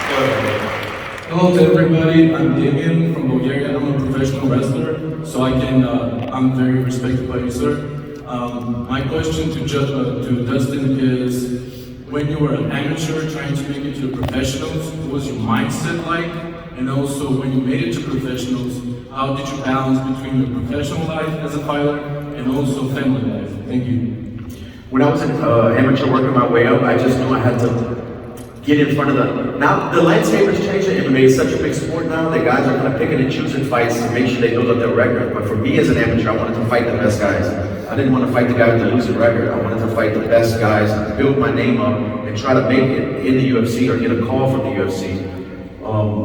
Hello to everybody. I'm Damyan from Bulgaria. I'm a professional wrestler, so I'm very respected by you, sir. My question to Dustin is, when you were an amateur trying to make it to professionals, what was your mindset like? And also, when you made it to professionals, how did you balance between your professional life as a fighter and also family life? Thank you. When I was an amateur working my way up, I just knew I had to get in front of now the landscape has changed in MMA. It's such a big sport now that guys are kind of picking and choosing fights to make sure they build up their record. But for me as an amateur, I wanted to fight the best guys. I didn't want to fight the guy with the losing record. I wanted to fight the best guys, build my name up, and try to make it in the UFC or get a call from the UFC.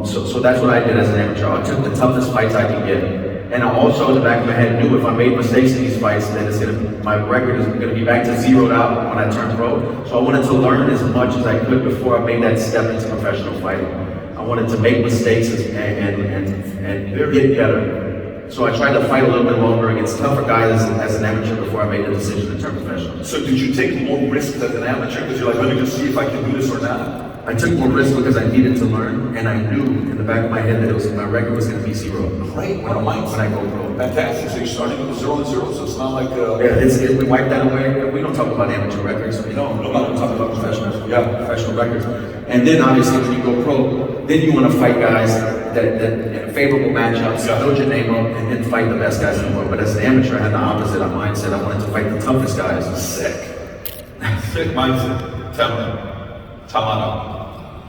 So that's what I did as an amateur. I took the toughest fights I could get. And I also, in the back of my head, knew if I made mistakes in these fights, then my record is going to be back to zeroed out when I turn pro. So I wanted to learn as much as I could before I made that step into professional fighting. I wanted to make mistakes and get better. So I tried to fight a little bit longer against tougher guys as an amateur before I made the decision to turn professional. So did you take more risks as an amateur? Because you're like, let me just see if I can do this or not? I took more risks because I needed to learn, and I knew in the back of my head that my record was going to be zero. Great, when I go pro. Fantastic. So you're starting with 0-0, so it's not like we wipe that away. We don't talk about amateur records. We don't talk about professional records. And then obviously when you go pro, then you want to fight guys that in favorable matchups, build your name up, and then fight the best guys in the world. But as an amateur, I had the opposite mindset. I wanted to fight the toughest guys. Sick mindset. Tell me. Tamara.